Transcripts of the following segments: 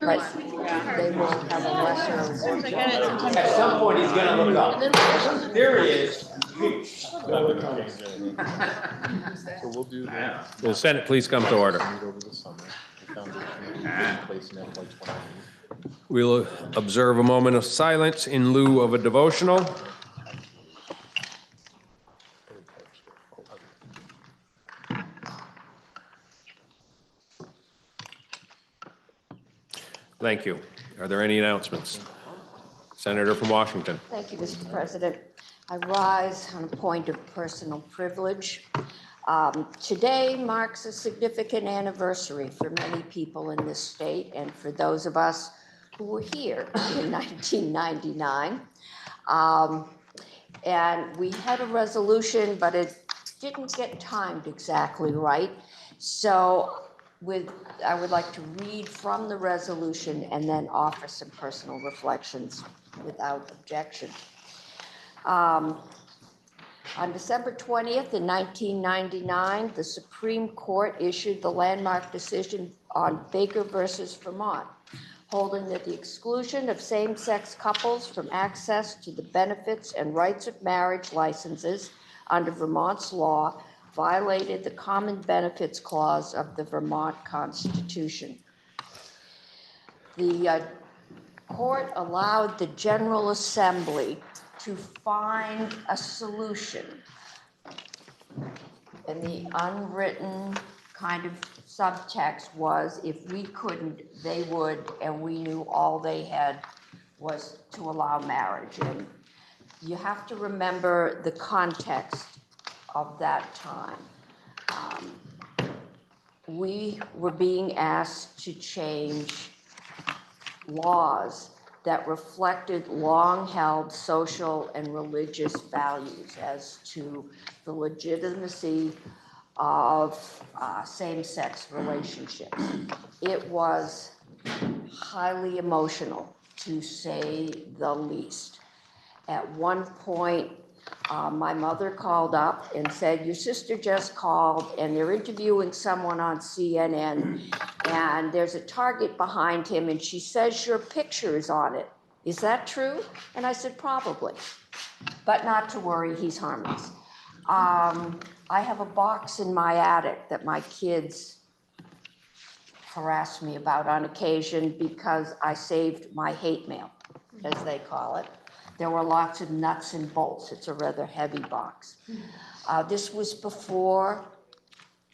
but they will have a lesser. At some point, he's gonna look up. There he is. So we'll do that. Will the Senate please come to order? Meet over the summer. The foundation will be in place in FY '20. We'll observe a moment of silence in lieu of a devotional. Thank you. Are there any announcements? Senator from Washington. Thank you, Mr. President. I rise on a point of personal privilege. Today marks a significant anniversary for many people in this state and for those of us who were here in 1999. And we had a resolution, but it didn't get timed exactly right. So I would like to read from the resolution and then offer some personal reflections without objection. On December 20th in 1999, the Supreme Court issued the landmark decision on Baker versus Vermont, holding that the exclusion of same-sex couples from access to the benefits and rights of marriage licenses under Vermont's law violated the Common Benefits Clause of the Vermont Constitution. The court allowed the General Assembly to find a solution. And the unwritten kind of subtext was, if we couldn't, they would, and we knew all they had was to allow marriage. And you have to remember the context of that time. We were being asked to change laws that reflected long-held social and religious values as to the legitimacy of same-sex relationships. It was highly emotional, to say the least. At one point, my mother called up and said, your sister just called and they're interviewing someone on CNN and there's a target behind him and she says your picture is on it. Is that true? And I said, probably, but not to worry, he's harmless. I have a box in my attic that my kids harass me about on occasion because I saved my hate mail, as they call it. There were lots of nuts and bolts. It's a rather heavy box. This was before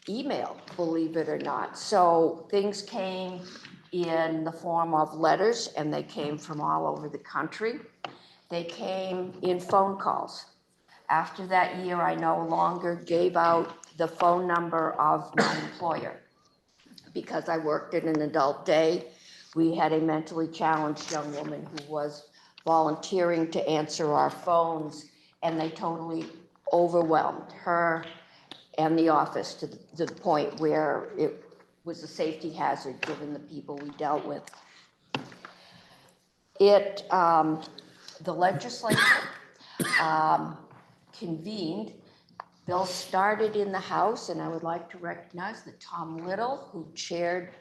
email, believe it or not. So things came in the form of letters, and they came from all over the country. They came in phone calls. After that year, I no longer gave out the phone number of my employer because I worked in an adult day. We had a mentally challenged young woman who was volunteering to answer our phones, and they totally overwhelmed her and the office to the point where it was a safety hazard given the people we dealt with. The legislature convened. Bill started in the House, and I would like to recognize that Tom Little, who chaired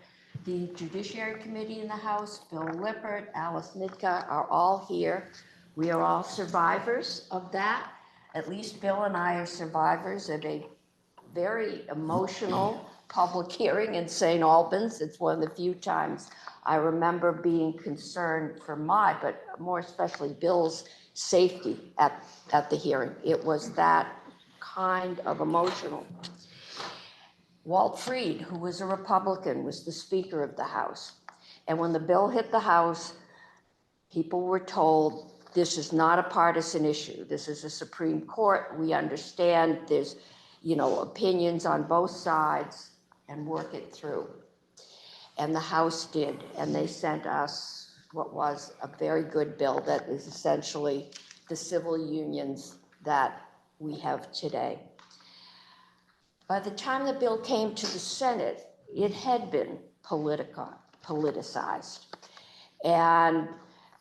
the Judiciary Committee in the House, Bill Lippert, Alice Nidka are all here. We are all survivors of that. At least Bill and I are survivors of a very emotional public hearing in St. Albans. It's one of the few times I remember being concerned for but more especially Bill's safety at the hearing. It was that kind of emotional. Walt Freed, who was a Republican, was the Speaker of the House. And when the bill hit the House, people were told, this is not a partisan issue. This is a Supreme Court. We understand there's, opinions on both sides, and work it through. And the House did, and they sent us what was a very good bill that is essentially the civil unions that we have today. By the time the bill came to the Senate, it had been politicized. And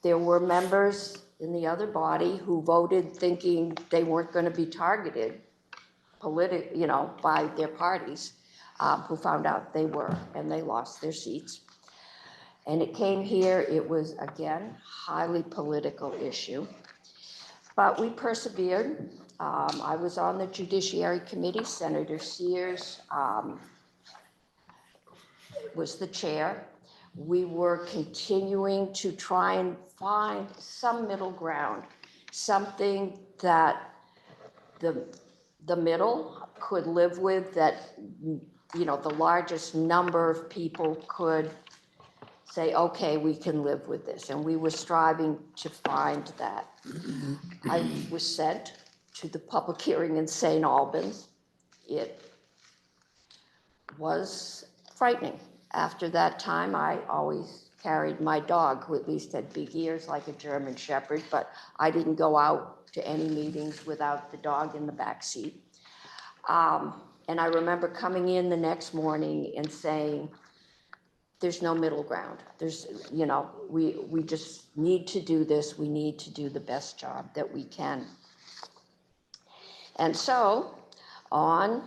there were members in the other body who voted thinking they weren't going to be targeted by their parties, who found out they were, and they lost their seats. And it came here, it was, again, highly political issue. But we persevered. I was on the Judiciary Committee. Senator Sears was the chair. We were continuing to try and find some middle ground, something that the middle could live with, that, you know, the largest number of people could say, okay, we can live with this. And we were striving to find that. I was sent to the public hearing in St. Albans. It was frightening. After that time, I always carried my dog, who at least had big ears like a German Shepherd, but I didn't go out to any meetings without the dog in the back seat. And I remember coming in the next morning and saying, there's no middle ground. There's, you know, we just need to do this. We need to do the best job that we can. And so on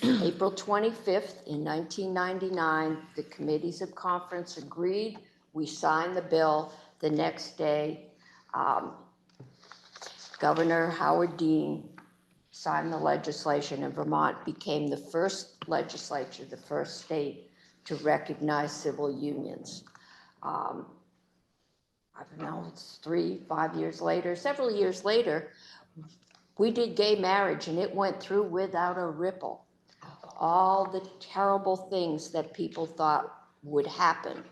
April 25th in 1999, the committees of conference agreed. We signed the bill. The next day, Governor Howard Dean signed the legislation, and Vermont became the first legislature, the first state to recognize civil unions. I don't know, it's 3-5 years later, several years later, we did gay marriage and it went through without a ripple. All the terrible things that people thought would happen.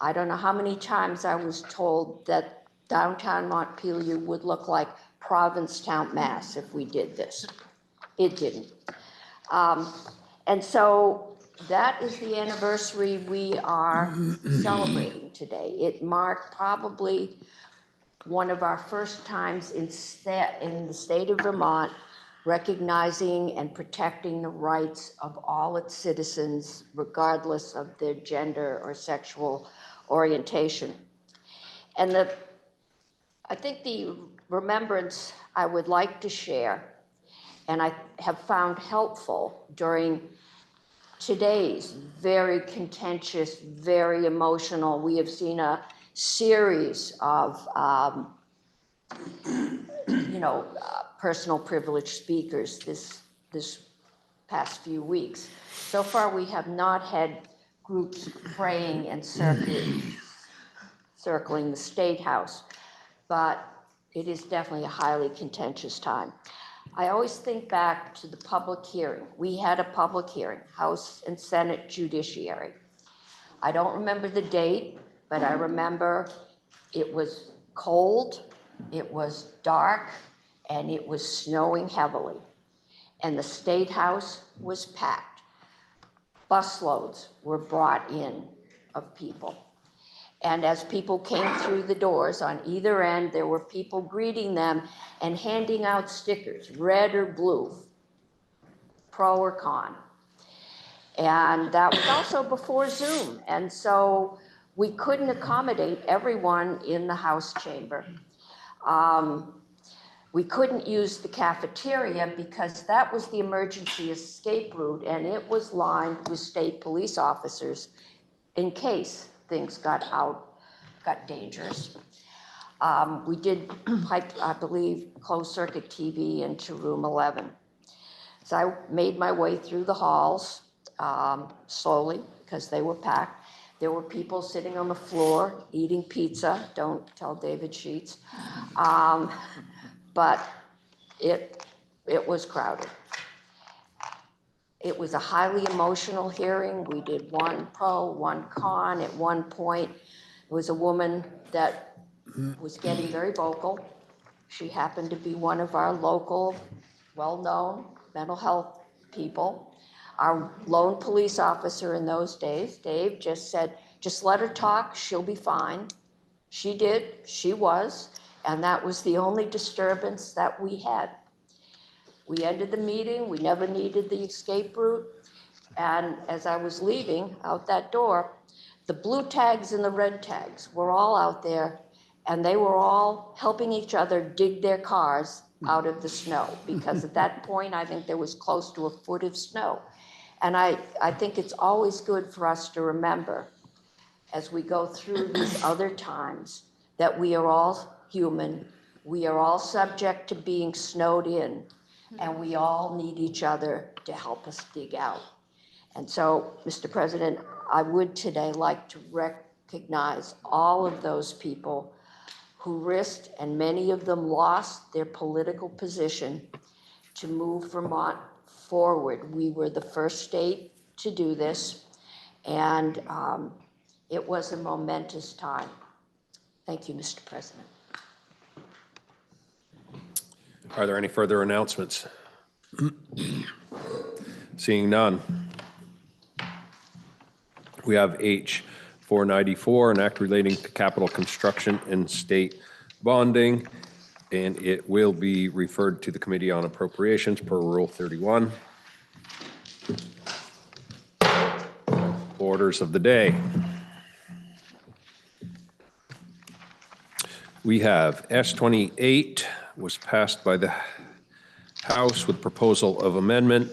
I don't know how many times I was told that downtown Montpelier would look like Provincetown, Mass. if we did this. It didn't. And so that is the anniversary we are celebrating today. It marked probably one of our first times in the state of Vermont recognizing and protecting the rights of all its citizens, regardless of their gender or sexual orientation. And I think the remembrance I would like to share, and I have found helpful during today's very contentious, very emotional, we have seen a series of, personal privilege speakers this past few weeks. So far, we have not had groups praying and circling the State House, but it is definitely a highly contentious time. I always think back to the public hearing. We had a public hearing, House and Senate Judiciary. I don't remember the date, but I remember it was cold, it was dark, and it was snowing heavily. And the State House was packed. Busloads were brought in of people. And as people came through the doors on either end, there were people greeting them and handing out stickers, red or blue, pro or con. And that was also before Zoom. And so we couldn't accommodate everyone in the House chamber. We couldn't use the cafeteria because that was the emergency escape route, and it was lined with state police officers in case things got dangerous. We did pipe, I believe, closed circuit TV into room 11. So I made my way through the halls slowly because they were packed. There were people sitting on the floor eating pizza. Don't tell David Sheets. But it was crowded. It was a highly emotional hearing. We did one pro, one con. At one point, it was a woman that was getting very vocal. She happened to be one of our local, well-known mental health people. Our lone police officer in those days, Dave, just said, just let her talk, she'll be fine. She did, she was, and that was the only disturbance that we had. We ended the meeting, we never needed the escape route, and as I was leaving out that door, the blue tags and the red tags were all out there, and they were all helping each other dig their cars out of the snow, because at that point, I think there was close to a foot of snow. And I think it's always good for us to remember as we go through these other times that we are all human, we are all subject to being snowed in, and we all need each other to help us dig out. And so, Mr. President, I would today like to recognize all of those people who risked, and many of them lost their political position to move Vermont forward. We were the first state to do this, and it was a momentous time. Thank you, Mr. President. Are there any further announcements? Seeing none. We have H 494, an act relating to capital construction and state bonding, and it will be referred to the Committee on Appropriations per Rule 31. Orders of the day. We have S28 was passed by the House with proposal of amendment.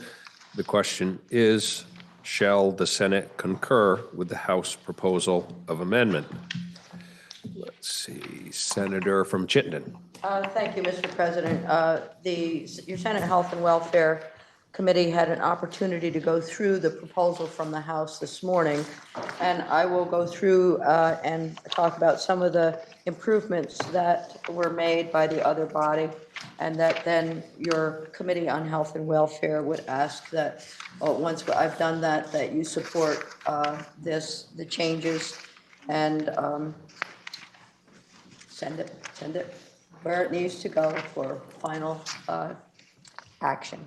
The question is, shall the Senate concur with the House proposal of amendment? Let's see, Senator from Chittenden. Thank you, Mr. President. Your Senate Health and Welfare Committee had an opportunity to go through the proposal from the House this morning, and I will go through and talk about some of the improvements that were made by the other body, and that then your Committee on Health and Welfare would ask that, once I've done that, that you support the changes, and send it where it needs to go for final action.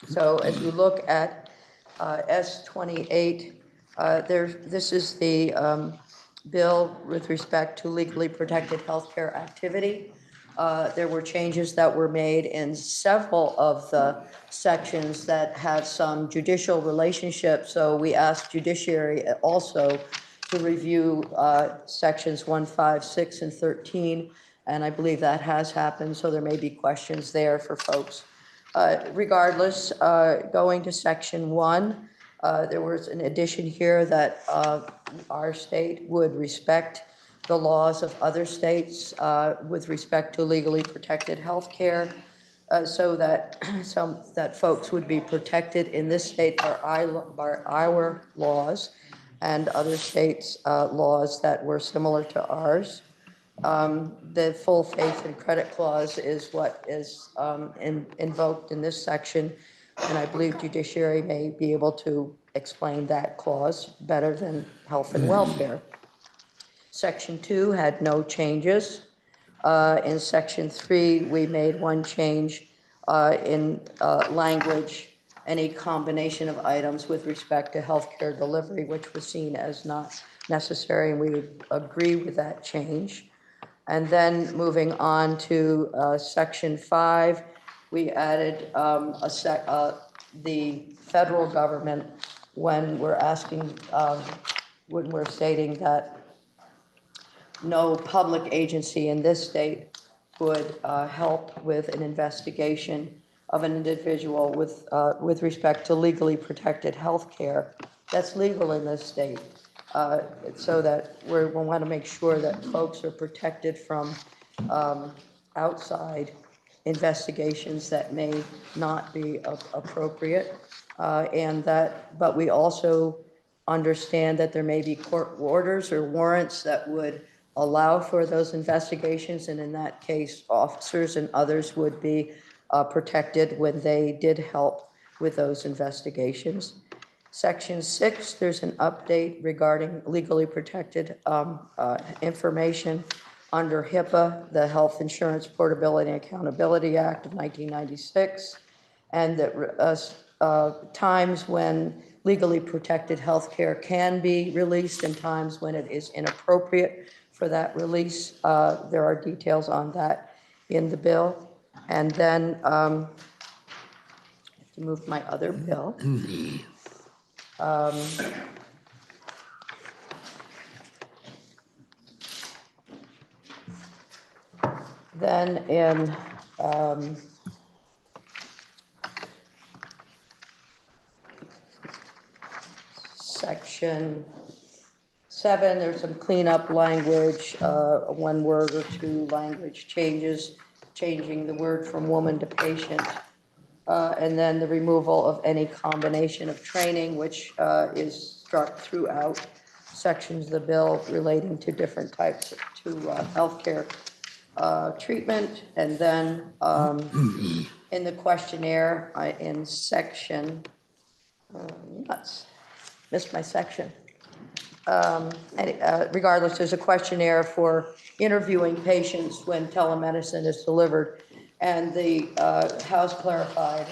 So as you look at S28, this is the bill with respect to legally protected healthcare activity. There were changes that were made in several of the sections that have some judicial relationships. So we asked Judiciary also to review sections 1, 5, 6, and 13. And I believe that has happened. So there may be questions there for folks. Regardless, going to section 1, there was an addition here that our state would respect the laws of other states with respect to legally protected health care, so that folks would be protected in this state by our laws and other states' laws that were similar to ours. The full faith and credit clause is what is invoked in this section, and I believe Judiciary may be able to explain that clause better than Health and Welfare. Section 2 had no changes. In Section 3, we made one change in language, any combination of items with respect to healthcare delivery, which was seen as not necessary, and we would agree with that change. And then moving on to Section 5, we added the federal government when we're asking, when we're stating that no public agency in this state would help with an investigation of an individual with respect to legally protected health care. That's legal in this state. So that we want to make sure that folks are protected from outside investigations that may not be appropriate, but we also understand that there may be court orders or warrants that would allow for those investigations, and in that case, officers and others would be protected when they did help with those investigations. Section 6, there's an update regarding legally protected information under HIPAA, the Health Insurance Portability and Accountability Act of 1996, and that times when legally protected health care can be released and times when it is inappropriate for that release. There are details on that in the bill. And then I have to move my other bill. Then in section 7, there's some cleanup language, one word or two language changes, changing the word from woman to patient. And then the removal of any combination of training, which is struck throughout sections of the bill relating to different types to healthcare treatment. And then in the questionnaire, in section, nuts, missed my section. Regardless, there's a questionnaire for interviewing patients when telemedicine is delivered. And the House clarified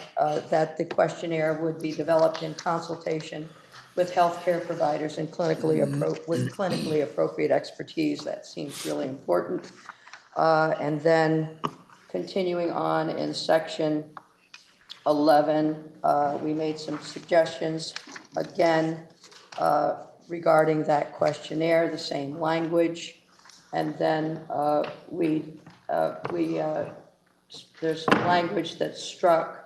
that the questionnaire would be developed in consultation with healthcare providers and with clinically appropriate expertise. That seems really important. And then continuing on in section 11, we made some suggestions, again, regarding that questionnaire, the same language. And then there's some language that's struck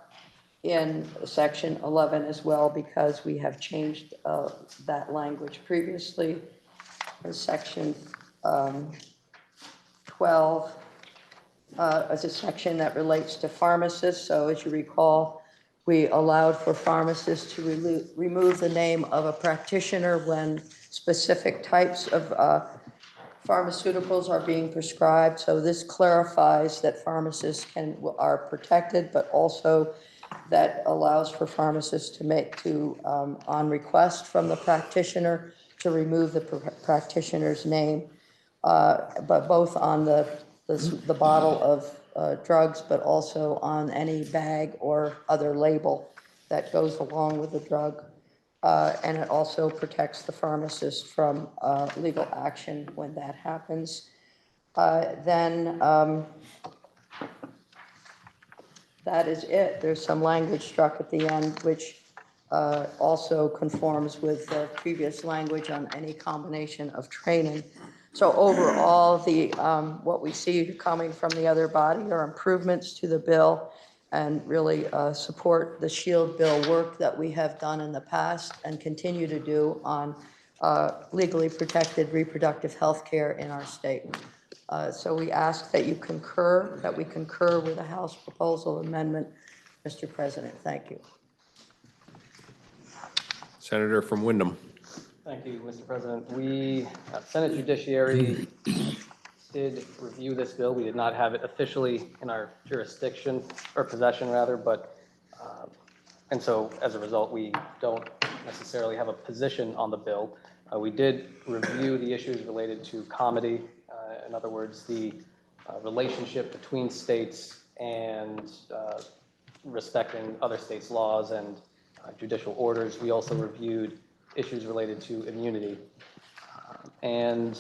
in section 11 as well, because we have changed that language previously. In section 12 is a section that relates to pharmacists. So as you recall, we allowed for pharmacists to remove the name of a practitioner when specific types of pharmaceuticals are being prescribed. So this clarifies that pharmacists are protected, but also that allows for pharmacists to on request from the practitioner, to remove the practitioner's name, but both on the bottle of drugs, but also on any bag or other label that goes along with the drug. And it also protects the pharmacist from legal action when that happens. Then that is it. There's some language struck at the end, which also conforms with the previous language on any combination of training. So overall, what we see coming from the other body are improvements to the bill, and really support the SHIELD bill work that we have done in the past and continue to do on legally protected reproductive health care in our state. So we ask that we concur with the House proposal amendment. Mr. President, thank you. Senator from Wyndham. Thank you, Mr. President. We, Senate Judiciary, did review this bill. We did not have it officially in our jurisdiction, or possession rather, but, and so as a result, we don't necessarily have a position on the bill. We did review the issues related to comity, in other words, the relationship between states and respecting other states' laws and judicial orders. We also reviewed issues related to immunity. And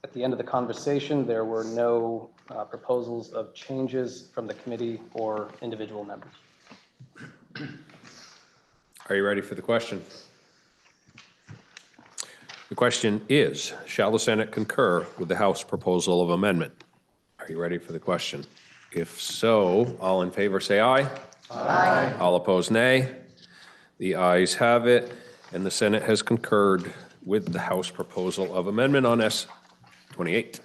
at the end of the conversation, there were no proposals of changes from the committee or individual members. Are you ready for the question? The question is, shall the Senate concur with the House proposal of amendment? Are you ready for the question? If so, all in favor say aye. Aye. All opposed, nay. The ayes have it, and the Senate has concurred with the House proposal of amendment on S-28.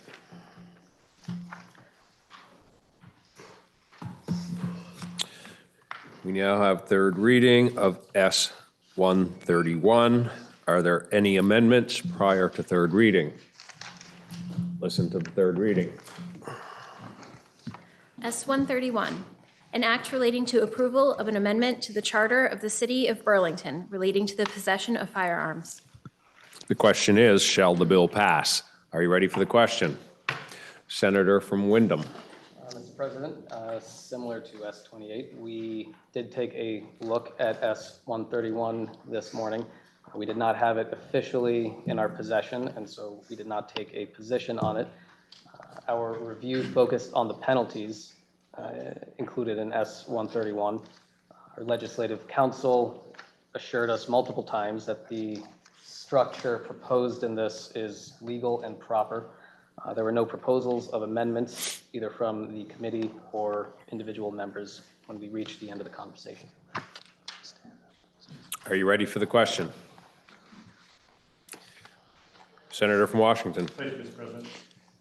We now have third reading of S-131. Are there any amendments prior to third reading? Listen to the third reading. S-131, an act relating to approval of an amendment to the Charter of the City of Burlington relating to the possession of firearms. The question is, shall the bill pass? Are you ready for the question? Senator from Wyndham. Mr. President, similar to S-28, we did take a look at S-131 this morning. We did not have it officially in our possession, and so we did not take a position on it. Our review focused on the penalties included in S-131. Our legislative counsel assured us multiple times that the structure proposed in this is legal and proper. There were no proposals of amendments either from the committee or individual members when we reached the end of the conversation. Are you ready for the question? Senator from Washington. Thank you, Mr. President.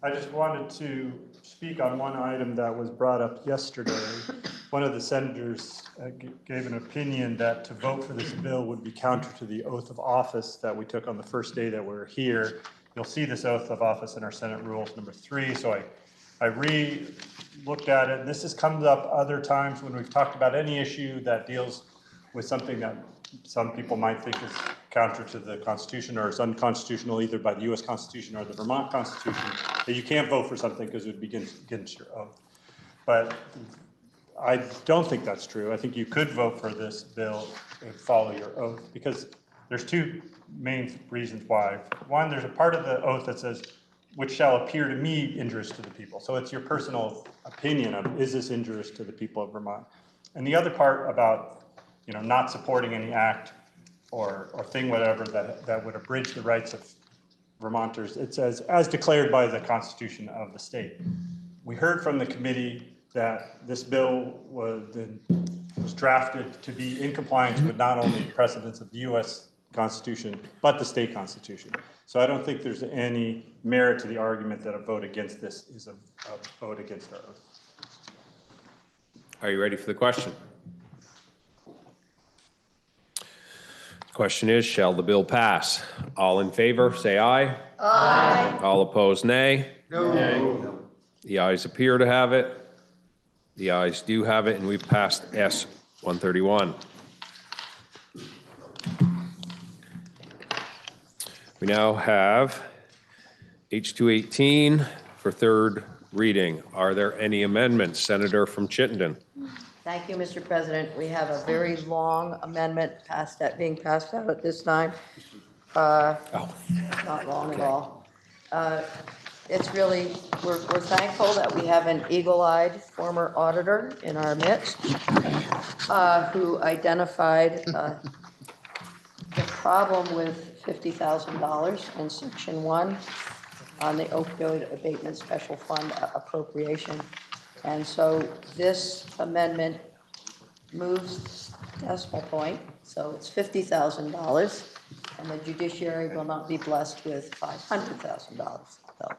I just wanted to speak on one item that was brought up yesterday. One of the senators gave an opinion that to vote for this bill would be counter to the oath of office that we took on the first day that we were here. You'll see this oath of office in our Senate Rules number 3. So I re-looked at it. This has come up other times when we've talked about any issue that deals with something that some people might think is counter to the Constitution or is unconstitutional either by the U.S. Constitution or the Vermont Constitution, that you can't vote for something because it would be against your oath. But I don't think that's true. I think you could vote for this bill and follow your oath because there's two main reasons why. One, there's a part of the oath that says, which shall appear to me injurious to the people. So it's your personal opinion of, is this injurious to the people of Vermont? And the other part about, not supporting any act or thing, whatever, that would abridge the rights of Vermonters, it says, as declared by the Constitution of the state. We heard from the committee that this bill was drafted to be in compliance with not only the precedents of the U.S. Constitution, but the state constitution. So I don't think there's any merit to the argument that a vote against this is a vote against our oath. Are you ready for the question? Question is, shall the bill pass? All in favor, say aye. Aye. All opposed, nay. No. The ayes appear to have it. The ayes do have it, and we've passed S 131. We now have H 218 for third reading. Are there any amendments? Senator from Chittenden. Thank you, Mr. President. We have a very long amendment being passed out at this time. Not long at all. It's really, we're thankful that we have an eagle-eyed former auditor in our midst who identified the problem with $50,000 in Section 1 on the opioid abatement special fund appropriation. And so this amendment moves the decimal point, so it's $50,000, and the judiciary will not be blessed with $500,000. So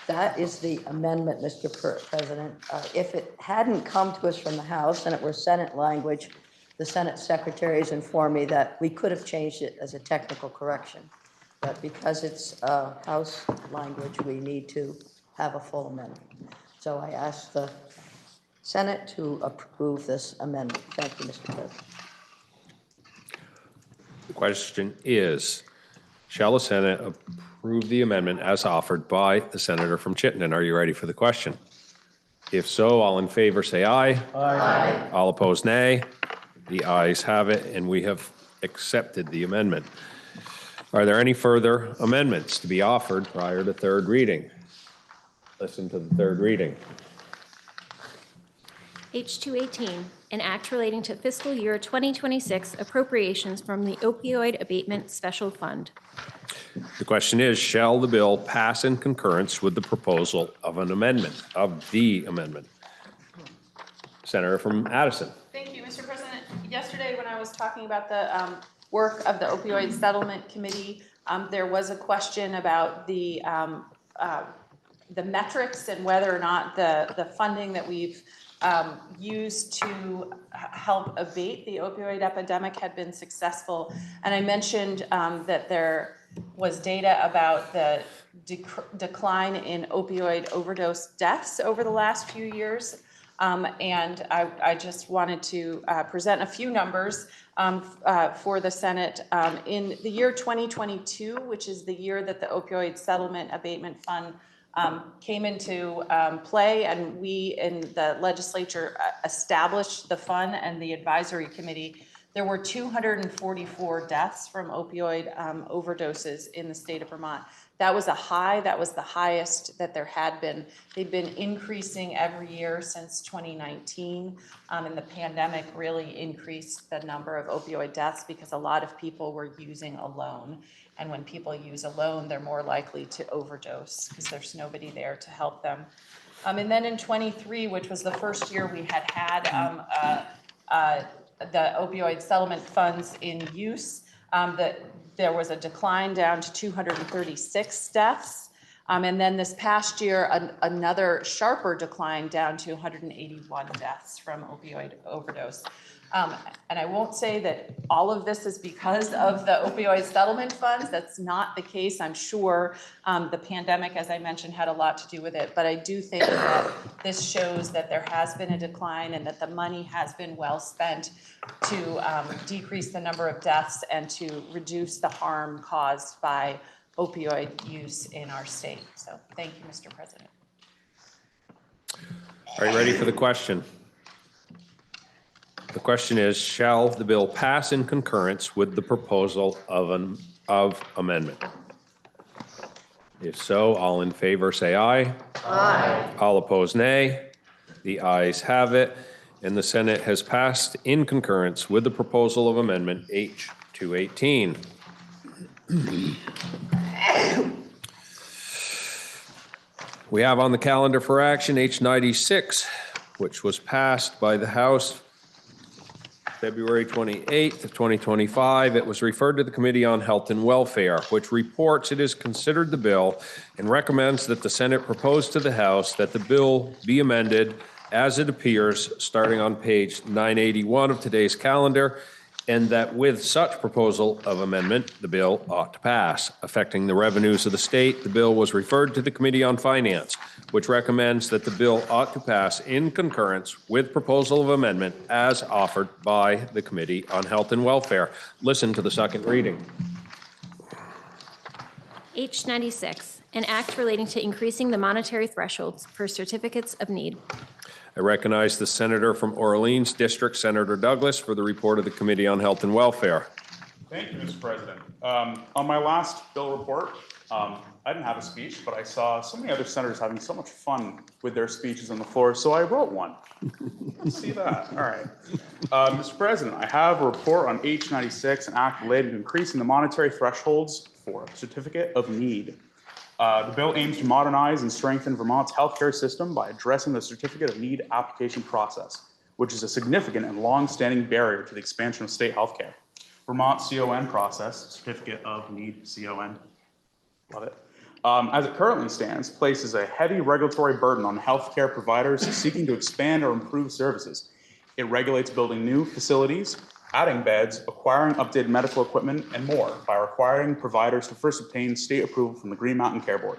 that is the amendment, Mr. President. If it hadn't come to us from the House and it were Senate language, the Senate secretaries informed me that we could have changed it as a technical correction. But because it's House language, we need to have a full amendment. So I ask the Senate to approve this amendment. Thank you, Mr. President. The question is, shall the Senate approve the amendment as offered by the senator from Chittenden? Are you ready for the question? If so, all in favor say aye. Aye. All opposed, nay. The ayes have it, and we have accepted the amendment. Are there any further amendments to be offered prior to third reading? Listen to the third reading. H 218, an act relating to fiscal year 2026 appropriations from the opioid abatement special fund. The question is, shall the bill pass in concurrence with the proposal of an amendment, of the amendment? Senator from Addison. Thank you, Mr. President. Yesterday, when I was talking about the work of the opioid settlement committee, there was a question about the metrics and whether or not the funding that we've used to help abate the opioid epidemic had been successful. And I mentioned that there was data about the decline in opioid overdose deaths over the last few years. And I just wanted to present a few numbers for the Senate. In the year 2022, which is the year that the opioid settlement abatement fund came into play, and we in the legislature established the fund and the advisory committee, there were 244 deaths from opioid overdoses in the state of Vermont. That was a high. That was the highest that there had been. They've been increasing every year since 2019, and the pandemic really increased the number of opioid deaths because a lot of people were using alone. And when people use alone, they're more likely to overdose because there's nobody there to help them. And then in 23, which was the first year we had the opioid settlement funds in use, there was a decline down to 236 deaths. And then this past year, another sharper decline down to 181 deaths from opioid overdose. And I won't say that all of this is because of the opioid settlement funds. That's not the case. I'm sure the pandemic, as I mentioned, had a lot to do with it. But I do think that this shows that there has been a decline and that the money has been well spent to decrease the number of deaths and to reduce the harm caused by opioid use in our state. So thank you, Mr. President. Are you ready for the question? The question is, shall the bill pass in concurrence with the proposal of amendment? If so, all in favor say aye. Aye. All opposed, nay. The ayes have it, and the Senate has passed in concurrence with the proposal of amendment H 218. We have on the calendar for action H 96, which was passed by the House February 28th of 2025. It was referred to the Committee on Health and Welfare, which reports it has considered the bill and recommends that the Senate propose to the House that the bill be amended as it appears starting on page 981 of today's calendar, and that with such proposal of amendment, the bill ought to pass. Affecting the revenues of the state, the bill was referred to the Committee on Finance, which recommends that the bill ought to pass in concurrence with proposal of amendment as offered by the Committee on Health and Welfare. Listen to the second reading. H 96, an act relating to increasing the monetary thresholds for certificates of need. I recognize the Senator from Orleans District, Senator Douglas, for the report of the Committee on Health and Welfare. Thank you, Mr. President. On my last bill report, I didn't have a speech, but I saw so many other senators having so much fun with their speeches on the floor, so I wrote one. See that? All right. Mr. President, I have a report on H 96, an act related to increasing the monetary thresholds for a certificate of need. The bill aims to modernize and strengthen Vermont's healthcare system by addressing the certificate of need application process, which is a significant and long-standing barrier to the expansion of state healthcare. Vermont's CON process, certificate of need, CON, love it, as it currently stands, places a heavy regulatory burden on healthcare providers seeking to expand or improve services. It regulates building new facilities, adding beds, acquiring updated medical equipment, and more by requiring providers to first obtain state approval from the Green Mountain Care Board.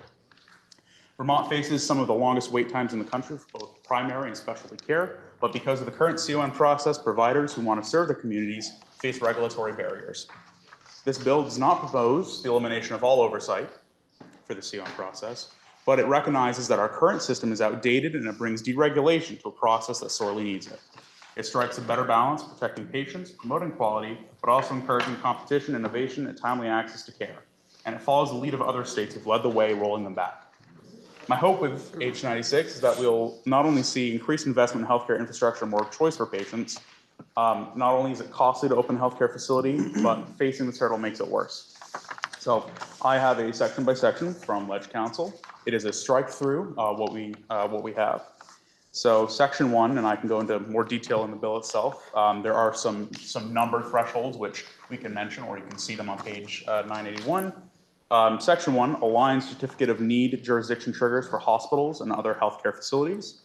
Vermont faces some of the longest wait times in the country for both primary and specialty care, but because of the current CON process, providers who want to serve their communities face regulatory barriers. This bill does not propose the elimination of all oversight for the CON process, but it recognizes that our current system is outdated and it brings deregulation to a process that sorely needs it. It strikes a better balance, protecting patients, promoting quality, but also encouraging competition, innovation, and timely access to care. And it follows the lead of other states who've led the way, rolling them back. My hope with H 96 is that we'll not only see increased investment in healthcare infrastructure and more choice for patients, not only is it costly to open a healthcare facility, but facing this hurdle makes it worse. So I have a section by section from Ledge Council. It is a strike through what we have. So section 1, and I can go into more detail in the bill itself. There are some numbered thresholds which we can mention, or you can see them on page 981. Section 1 aligns certificate of need jurisdiction triggers for hospitals and other healthcare facilities.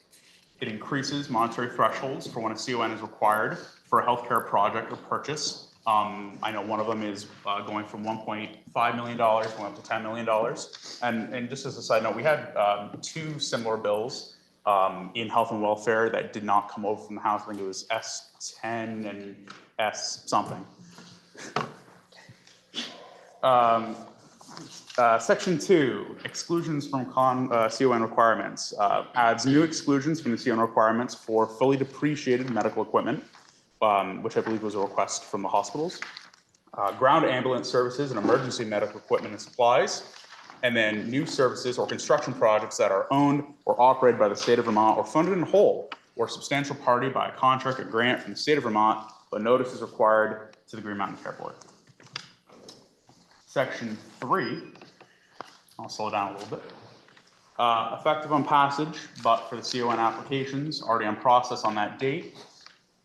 It increases monetary thresholds for when a CON is required for a healthcare project or purchase. I know one of them is going from $1.5 million going up to $10 million. And just as a side note, we had 2 similar bills in health and welfare that did not come over from the House. I think it was S10 and S something. Section 2, exclusions from CON requirements, adds new exclusions from the CON requirements for fully depreciated medical equipment, which I believe was a request from the hospitals, ground ambulance services and emergency medical equipment and supplies, and then new services or construction projects that are owned or operated by the state of Vermont or funded in whole or substantial party by a contract or grant from the state of Vermont, but notice is required to the Green Mountain Care Board. Section 3, I'll slow down a little bit. Effective on passage, but for the CON applications already on process on that date,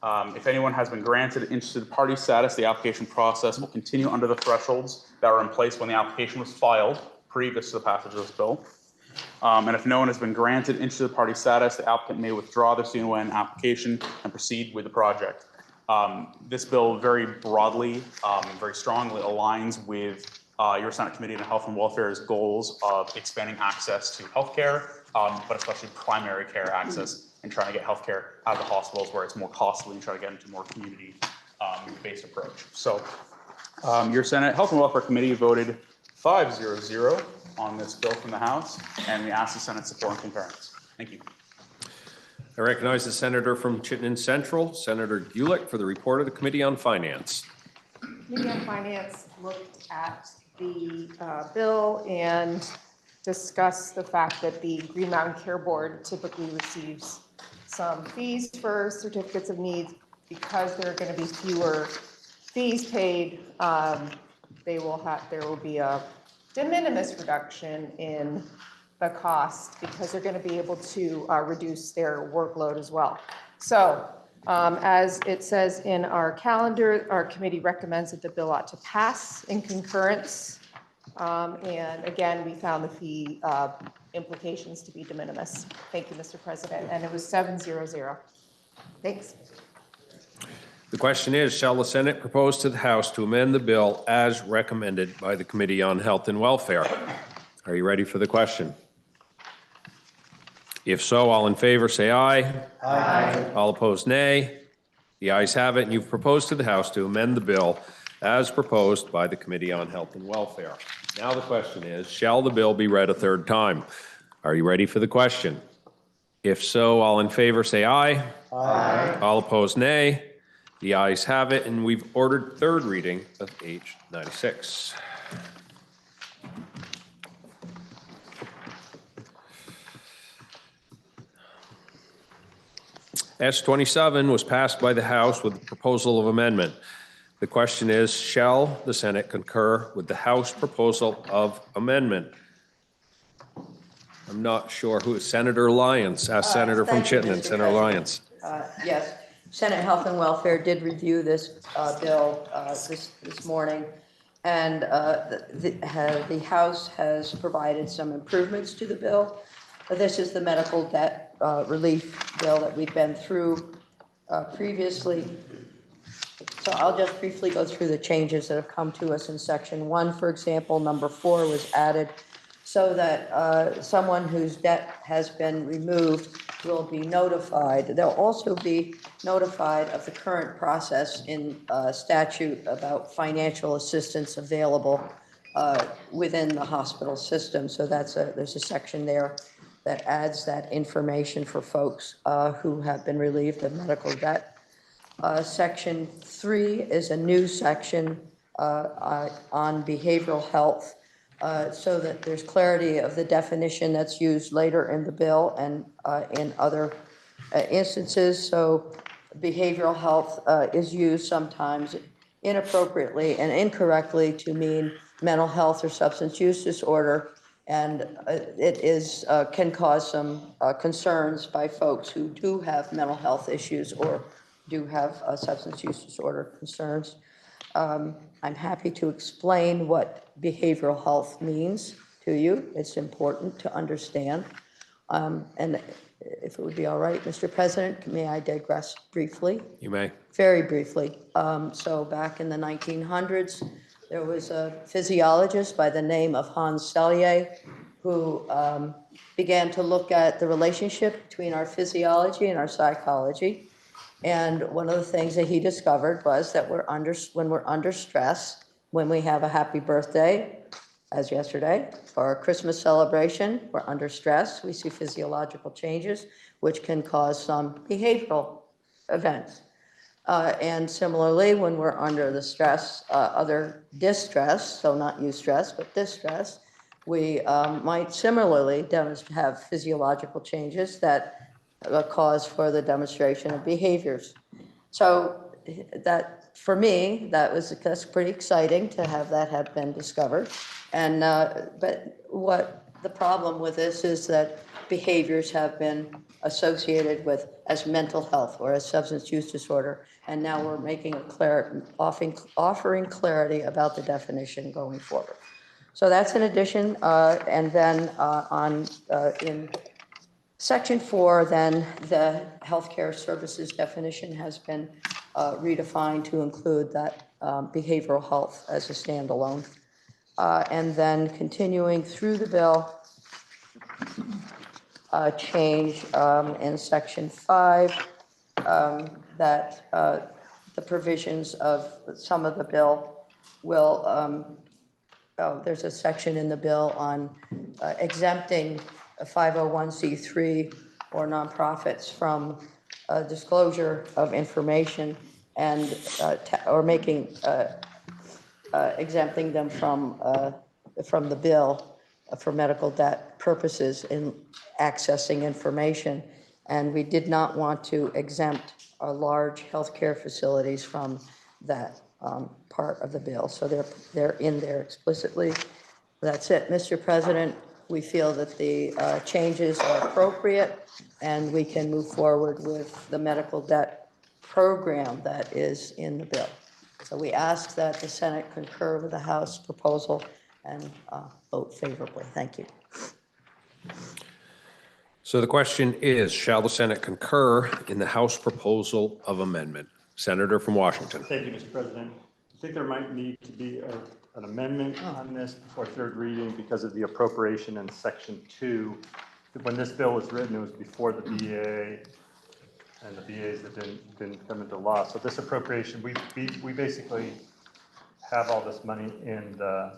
If anyone has been granted interested party status, the application process will continue under the thresholds that were in place when the application was filed previous to the passage of this bill. And if no one has been granted interested party status, the applicant may withdraw their CNON application and proceed with the project. This bill very broadly, very strongly aligns with your Senate Committee on Health and Welfare's goals of expanding access to healthcare, but especially primary care access, and trying to get healthcare out of the hospitals where it's more costly and try to get into more community-based approach. So your Senate Health and Welfare Committee voted 5-0-0 on this bill from the House, and we ask the Senate support and concurrence. Thank you. I recognize the senator from Chittenden Central, Senator Gulick, for the report of the Committee on Finance. Committee on Finance looked at the bill and discussed the fact that the Green Mountain Care Board typically receives some fees for certificates of need. Because there are going to be fewer fees paid, there will be a de minimis reduction in the cost because they're going to be able to reduce their workload as well. So as it says in our calendar, our committee recommends that the bill ought to pass in concurrence. And again, we found the fee implications to be de minimis. Thank you, Mr. President. And it was 7-0-0. Thanks. The question is, shall the Senate propose to the House to amend the bill as recommended by the Committee on Health and Welfare? Are you ready for the question? If so, all in favor, say aye. Aye. All opposed, nay. The ayes have it, and you've proposed to the House to amend the bill as proposed by the Committee on Health and Welfare. Now the question is, shall the bill be read a third time? Are you ready for the question? If so, all in favor, say aye. Aye. All opposed, nay. The ayes have it, and we've ordered third reading of H 96. S 27 was passed by the House with the proposal of amendment. The question is, shall the Senate concur with the House proposal of amendment? I'm not sure who is Senator Lyons. Ask Senator from Chittenden, Senator Lyons. Yes, Senate Health and Welfare did review this bill this morning, and the House has provided some improvements to the bill. This is the medical debt relief bill that we've been through previously. So I'll just briefly go through the changes that have come to us in Section 1. For example, number 4 was added so that someone whose debt has been removed will be notified. They'll also be notified of the current process in statute about financial assistance available within the hospital system. So there's a section there that adds that information for folks who have been relieved of medical debt. Section 3 is a new section on behavioral health, so that there's clarity of the definition that's used later in the bill and in other instances. So behavioral health is used sometimes inappropriately and incorrectly to mean mental health or substance use disorder, and it can cause some concerns by folks who do have mental health issues or do have substance use disorder concerns. I'm happy to explain what behavioral health means to you. It's important to understand. And if it would be all right, Mr. President, may I digress briefly? You may. Very briefly. So back in the 1900s, there was a physiologist by the name of Hans Selye who began to look at the relationship between our physiology and our psychology. And one of the things that he discovered was that when we're under stress, when we have a happy birthday, as yesterday, or a Christmas celebration, we're under stress, we see physiological changes, which can cause some behavioral events. And similarly, when we're under the stress, other distress, so not eustress, but distress, we might similarly have physiological changes that cause for the demonstration of behaviors. So that, for me, that's pretty exciting to have that have been discovered. And but what the problem with this is that behaviors have been associated with as mental health or as substance use disorder. And now we're making offering clarity about the definition going forward. So that's an addition. And then in Section 4, then the healthcare services definition has been redefined to include that behavioral health as a standalone. And then continuing through the bill, change in Section 5 that the provisions of some of the bill will, there's a section in the bill on exempting a 501c3 or nonprofits from disclosure of information and or making exempting them from the bill for medical debt purposes in accessing information. And we did not want to exempt our large healthcare facilities from that part of the bill. So they're in there explicitly. That's it, Mr. President. We feel that the changes are appropriate and we can move forward with the medical debt program that is in the bill. So we ask that the Senate concur with the House proposal and vote favorably. Thank you. So the question is, shall the Senate concur in the House proposal of amendment? Senator from Washington. Thank you, Mr. President. I think there might need to be an amendment on this before third reading because of the appropriation in Section 2. When this bill was written, it was before the BA and the BAs that didn't come into law. So this appropriation, we basically have all this money in the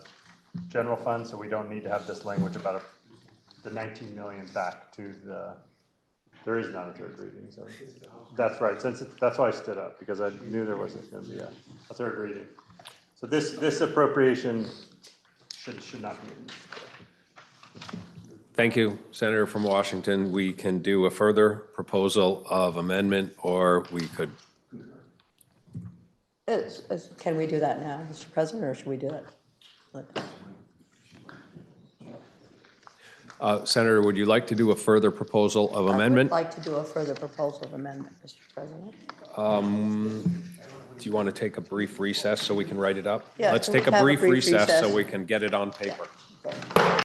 general fund, so we don't need to have this language about the 19 million back to there is not a third reading. So that's right. That's why I stood up, because I knew there wasn't going to be a third reading. So this appropriation should not be. Thank you, Senator from Washington. We can do a further proposal of amendment, or we could. Can we do that now, Mr. President, or should we do it? Senator, would you like to do a further proposal of amendment? I would like to do a further proposal of amendment, Mr. President. Do you want to take a brief recess so we can write it up? Yeah, Let's can we take a have a brief brief recess so recess? we can get it on paper. Okay.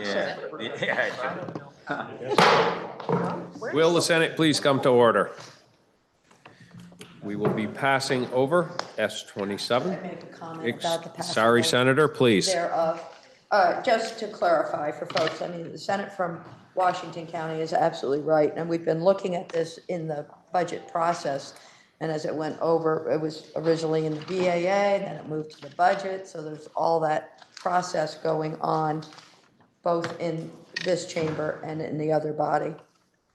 Yeah. Will the Senate please come to order? We will be passing over S-27. Make a comment about the passing Sorry, over Senator, please. thereof. Just to clarify for folks, I mean, the Senate from Washington County is absolutely right, and we've been looking at this in the budget process. And as it went over, it was originally in the BAA, then it moved to the budget, so there's all that process going on, both in this chamber and in the other body.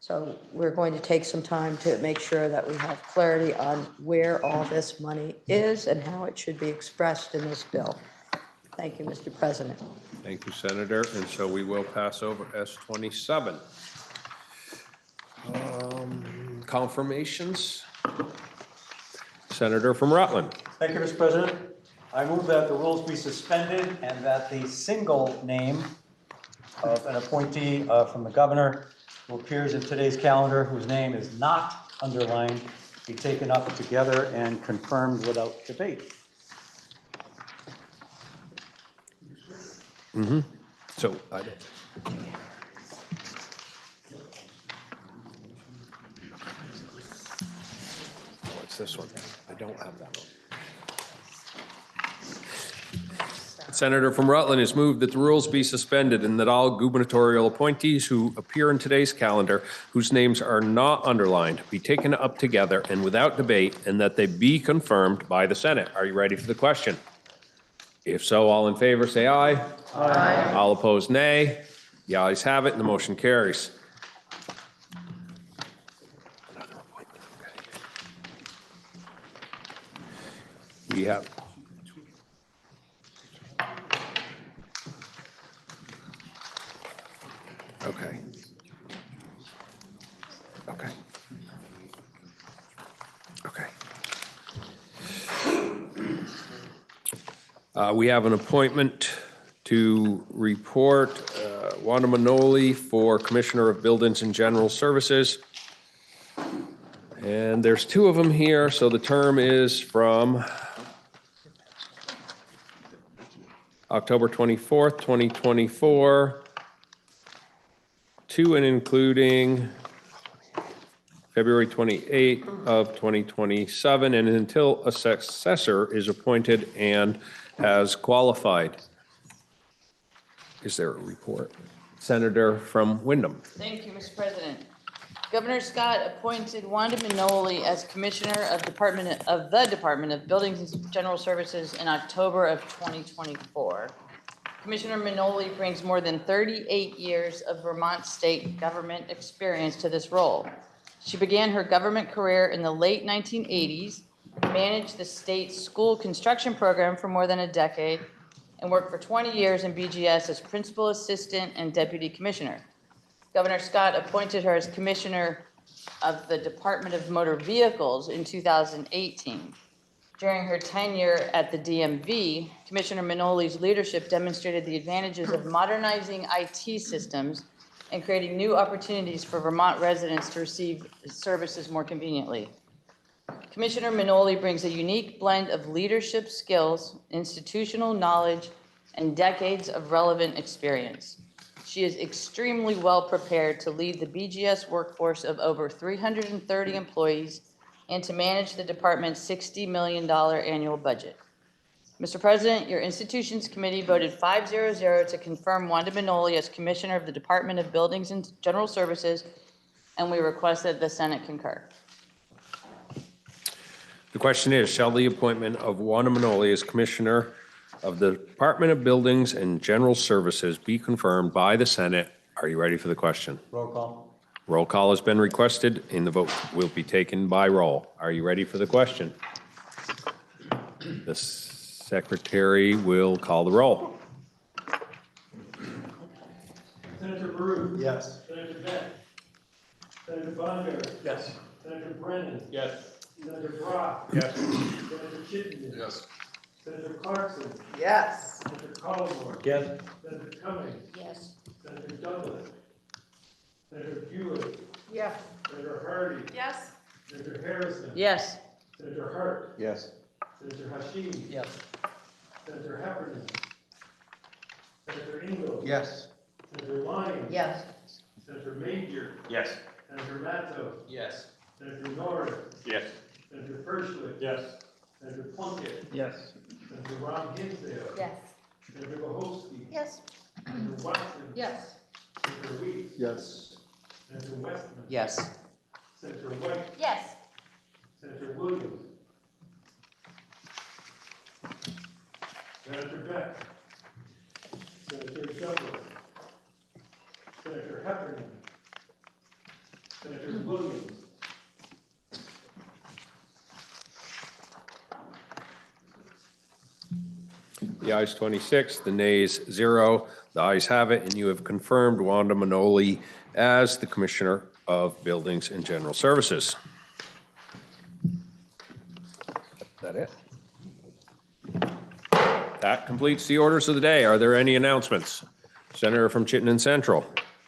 So we're going to take some time to make sure that we have clarity on where all this money is and how it should be expressed in this bill. Thank you, Mr. President. Thank you, Senator. And so we will pass over S-27. Confirmations? Senator from Rutland. Thank you, Mr. President. I move that the rules be suspended and that the single name of an appointee from the governor who appears in today's calendar, whose name is not underlined, be taken up together and confirmed without debate. So I don't. What's this one? I don't have that one. Senator from Rutland has moved that the rules be suspended and that all gubernatorial appointees who appear in today's calendar, whose names are not underlined, be taken up together and without debate, and that they be confirmed by the Senate. Are you ready for the question? If so, all in favor, say aye. Aye. All opposed, nay. The ayes have it, and the motion carries. Another appointment, okay. We have. Okay. Okay. Okay. We have an appointment to report Wanda Manoli for Commissioner of Buildings and General Services. And there's two of them here, so the term is from October 24th, 2024 to and including February 28th of 2027, and until a successor is appointed and has qualified. Is there a report? Senator from Wyndham. Thank you, Mr. President. Governor Scott appointed Wanda Manoli as Commissioner of the Department of Buildings and General Services in October of 2024. Commissioner Manoli brings more than 38 years of Vermont state government experience to this role. She began her government career in the late 1980s, managed the state's school construction program for more than a decade, and worked for 20 years in BGS as principal assistant and deputy commissioner. Governor Scott appointed her as commissioner of the Department of Motor Vehicles in 2018. During her tenure at the DMV, Commissioner Manoli's leadership demonstrated the advantages of modernizing IT systems and creating new opportunities for Vermont residents to receive services more conveniently. Commissioner Manoli brings a unique blend of leadership skills, institutional knowledge, and decades of relevant experience. She is extremely well prepared to lead the BGS workforce of over 330 employees and to manage the department's $60 million annual budget. Mr. President, your institution's committee voted 5-0-0 to confirm Wanda Manoli as Commissioner of the Department of Buildings and General Services, and we request that the Senate concur. The question is, shall the appointment of Wanda Manoli as Commissioner of the Department of Buildings and General Services be confirmed by the Senate? Are you ready for the question? Roll call. Roll call has been requested, and the vote will be taken by roll. Are you ready for the question? The secretary will call the roll. Senator Baru. Yes. Senator Beck. Senator Bonner. Yes. Senator Brennan. Yes. Senator Brock. Yes. Senator Chittenden. Yes. Senator Clarkson. Yes. Senator Collmore. Yes. Senator Cummings. Yes. Senator Douglas. Senator Buick. Yes. Senator Hardy. Yes. Senator Harrison. Yes. Senator Hart. Yes. Senator Hashim. Yes. Senator Heffernan. Senator Engel. Yes. Senator Lyons. Yes. Senator Major. Yes. Senator Matto. Yes. Senator Norris. Yes. Senator Frischlich. Yes. Senator Plunkett. Yes. Senator Ron Hinsdale. Yes. Senator Bohosky. Yes. Senator Watson. Yes. Senator Weeks. Yes. Senator Westman. Yes. Senator White. Yes. Senator Williams. Senator Beck. Senator Douglas. Senator Heffernan. Senator Williams. The ayes 26, the nays 0. The ayes have it, and you have confirmed Wanda Manoli as the Commissioner of Buildings and General Services. Is that it? That completes the orders of the day. Are there any announcements? Senator from Chittenden Central.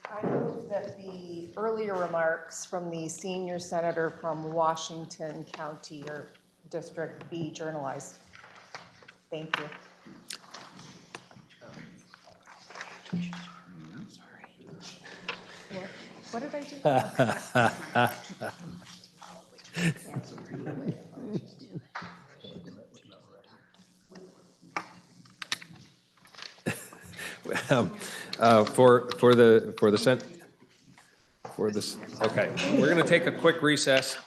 I move that the earlier remarks from the senior senator from Washington County or District be journalized. Thank you. What did I do? For this, okay, we're going to take a quick recess.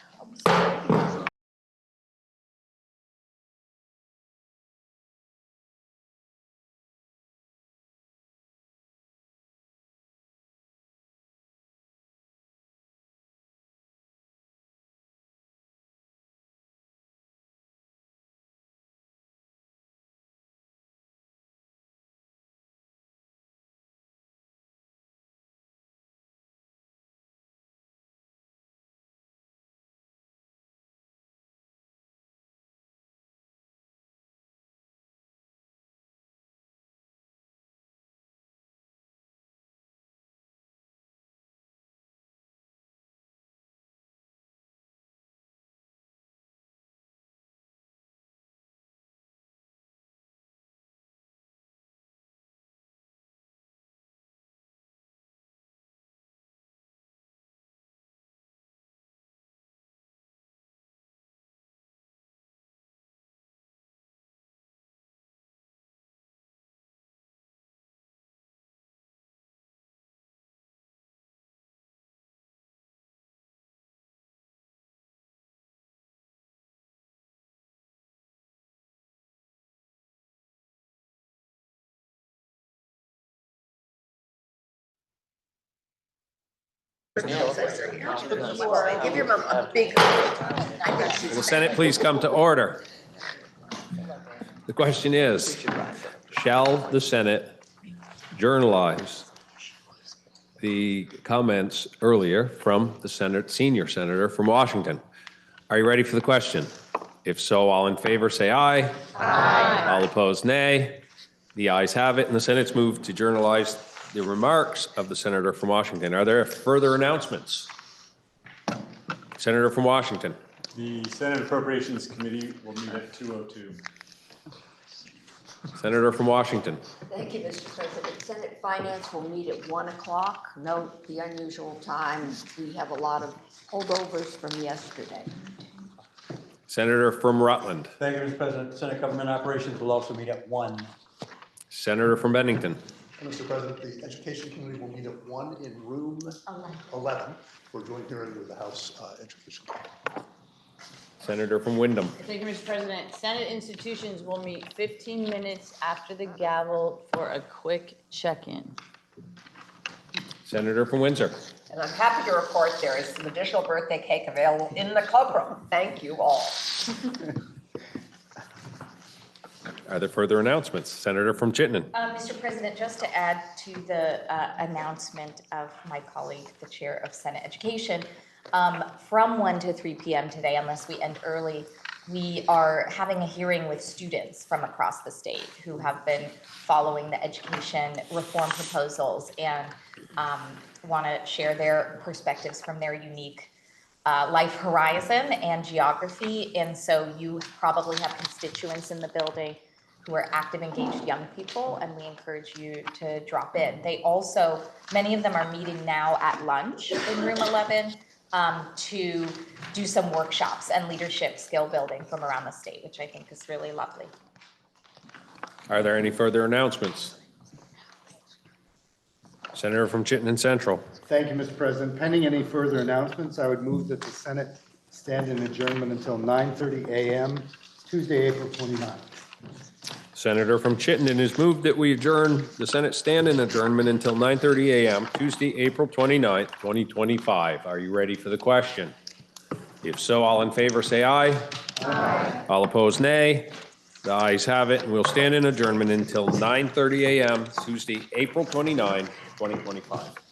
Give your mom a big. Will the Senate please come to order? The question is, shall the Senate journalize the comments earlier from the senior senator from Washington? Are you ready for the question? If so, all in favor say aye. Aye. All opposed, nay. The ayes have it, and the Senate's moved to journalize the remarks of the senator from Washington. Are there further announcements? Senator from Washington. The Senate Appropriations Committee will meet at 2:02. Senator from Washington. Thank you, Mr. President. Senate Finance will meet at 1 o'clock. Note the unusual time. We have a lot of holdovers from yesterday. Senator from Rutland. Thank you, Mr. President. Senate Government Operations will also meet at 1. Senator from Bennington. Mr. President, the Education Committee will meet at 1 in room 11 for joint hearing with the House Education Committee. Senator from Wyndham. Thank you, Mr. President. Senate institutions will meet 15 minutes after the gavel for a quick check-in. Senator from Windsor. And I'm happy to report there is some additional birthday cake available in the cloakroom. Thank you all. Are there further announcements? Senator from Chittenden. Mr. President, just to add to the announcement of my colleague, the Chair of Senate Education, from 1 to 3 p.m. today, unless we end early, we are having a hearing with students from across the state who have been following the education reform proposals and want to share their perspectives from their unique life horizon and geography. And so you probably have constituents in the building who are active, engaged young people, and we encourage you to drop in. They also, many of them are meeting now at lunch in room 11 to do some workshops and leadership skill building from around the state, which I think is really lovely. Are there any further announcements? Senator from Chittenden Central. Thank you, Mr. President. Pending any further announcements, I would move that the Senate stand in adjournment until 9:30 a.m. Tuesday, April 29th. Senator from Chittenden has moved that we adjourn the Senate stand in adjournment until 9:30 a.m. Tuesday, April 29th, 2025. Are you ready for the question? If so, all in favor say aye. Aye. All opposed, nay. The ayes have it, and we'll stand in adjournment until 9:30 a.m. Tuesday, April 29, 2025.